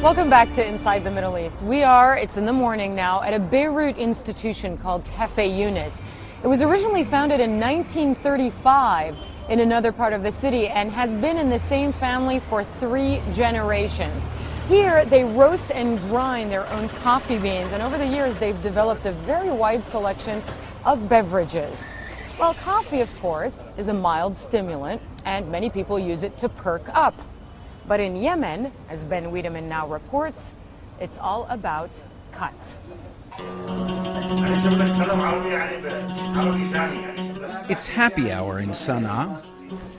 Welcome back to Inside the Middle East. It's in the morning now, at a Beirut institution called Cafe Yunus. It was originally founded in 1935 in another part of the city and has been in the same family for 3 generations. Here, they roast and grind their own coffee beans, and over the years, they've developed a very wide selection of beverages. Well, coffee, of course, is a mild stimulant, and many people use it to perk up. But in Yemen, as Ben Wiedemann now reports, it's all about cut. It's happy hour in Sana'a.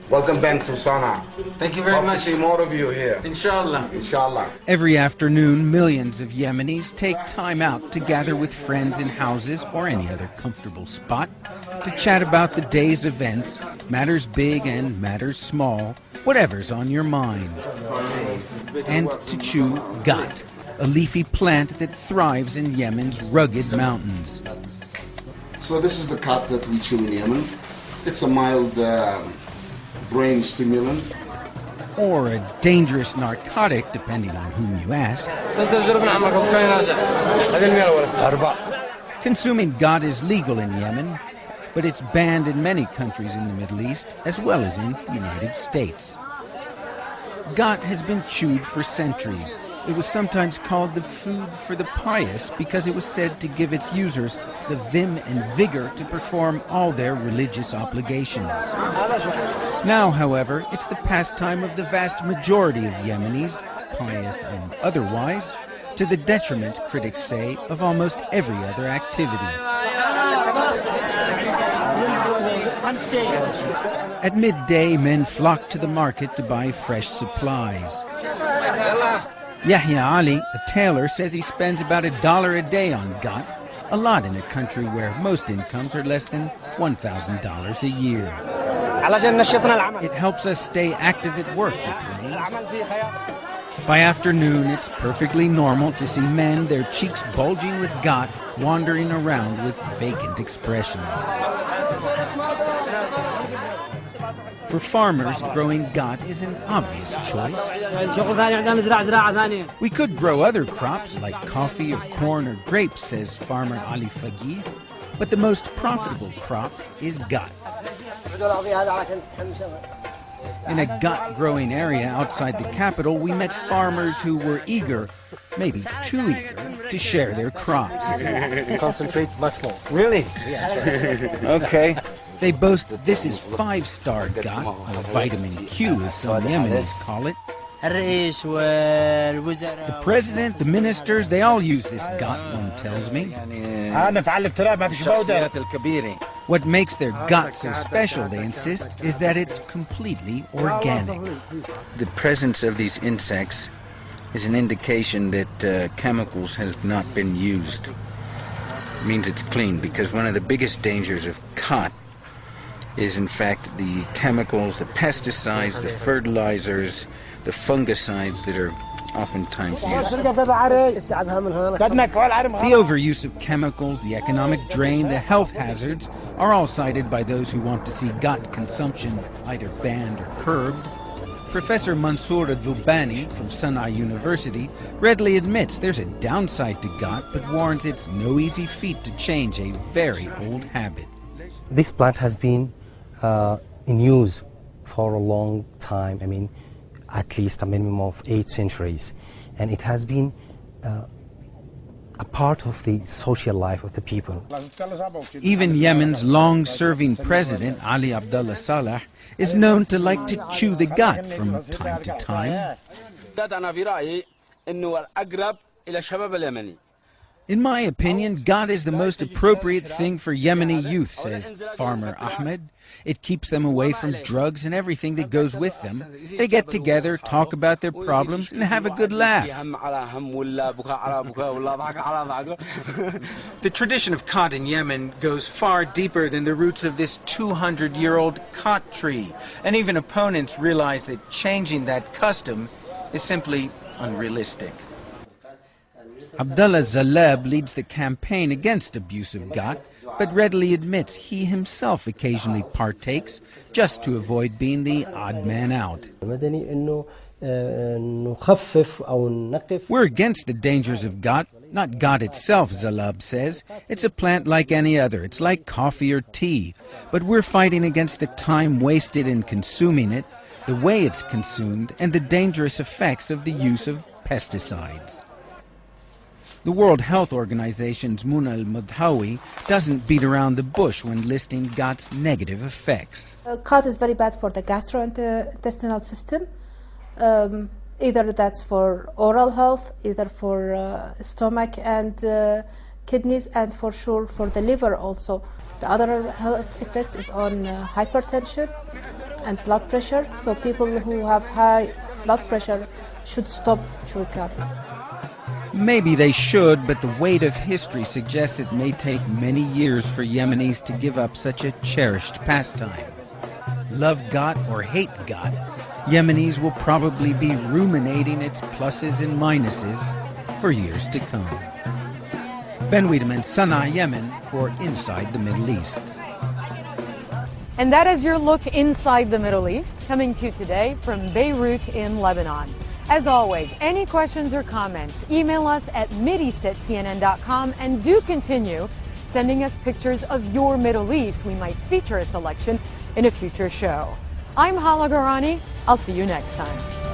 Welcome back to Sana'a. Thank you very much. To see more of you here. Inshallah. Inshallah. Every afternoon, millions of Yemenis take time out to gather with friends in houses or any other comfortable spot to chat about the day's events, matters big and matters small, whatever's on your mind. And to chew ghat, a leafy plant that thrives in Yemen's rugged mountains. So this is the cut that we chew in Yemen. It's a mild brain stimulant. Or a dangerous narcotic, depending on whom you ask. Consuming ghat is legal in Yemen, but it's banned in many countries in the Middle East, as well as in the United States. Ghat has been chewed for centuries. It was sometimes called the food for the pious because it was said to give its users the vim and vigor to perform all their religious obligations. Now, however, it's the pastime of the vast majority of Yemenis, pious and otherwise, to the detriment, critics say, of almost every other activity. At midday, men flock to the market to buy fresh supplies. Yahya Ali, a tailor, says he spends about $1 a day on ghat, a lot in a country where most incomes are less than $1,000 a year. It helps us stay active at work, he claims. By afternoon, it's perfectly normal to see men, their cheeks bulging with ghat, wandering around with vacant expressions. For farmers, growing ghat is an obvious choice. We could grow other crops like coffee or corn or grapes, says farmer Ali Fagih, but the most profitable crop is ghat. In a ghat-growing area outside the capital, we met farmers who were eager, maybe too eager, to share their crops. Concentrate much more. Really? Yeah. Okay. They boast that this is 5-star ghat, or vitamin Q as some Yemenis call it. The president, the ministers, they all use this ghat, one tells me. What makes their ghat so special, they insist, is that it's completely organic. The presence of these insects is an indication that chemicals have not been used. It means it's clean, because one of the biggest dangers of ghat is in fact the chemicals, the pesticides, the fertilizers, the fungicides that are oftentimes used. The overuse of chemicals, the economic drain, the health hazards are all cited by those who want to see ghat consumption either banned or curbed. Professor Mansour Adhubani from Sana'a University readily admits there's a downside to ghat, but warns it's no easy feat to change a very old habit. This plant has been in use for a long time, I mean, at least a minimum of 8 centuries. And it has been a part of the social life of the people. Even Yemen's long-serving president, Ali Abdullah Saleh, is known to like to chew the ghat from time to time. In my opinion, ghat is the most appropriate thing for Yemeni youth, says farmer Ahmed. It keeps them away from drugs and everything that goes with them. They get together, talk about their problems, and have a good laugh. The tradition of ghat in Yemen goes far deeper than the roots of this 200-year-old ghat tree. And even opponents realize that changing that custom is simply unrealistic. Abdullah Zalab leads the campaign against abuse of ghat, but readily admits he himself occasionally partakes just to avoid being the odd man out. نخفف أو نقف. We're against the dangers of gat. Not gat itself, Zalab says. It's a plant like any other. It's like coffee or tea. But we're fighting against the time wasted in consuming it, the way it's consumed, and the dangerous effects of the use of pesticides. The World Health Organization's Muna al-Mudhawi doesn't beat around the bush when listing gat's negative effects. Qat is very bad for the gastrointestinal system. Either that's for oral health, either for stomach and kidneys, and for sure for the liver also. The other health effects is on hypertension and blood pressure. So people who have high blood pressure should stop chewing gum. Maybe they should, but the weight of history suggests it may take many years for Yemenis to give up such a cherished pastime. Love gat or hate gat, Yemenis will probably be ruminating its pluses and minuses for years to come. Ben Wiedemann, Sana'a, Yemen, for Inside the Middle East. And that is your look inside the Middle East, coming to you today from Beirut in Lebanon. As always, any questions or comments, email us at mideast@cnn.com, and do continue sending us pictures of your Middle East. We might feature a selection in a future show. I'm Hala Garani. I'll see you next time.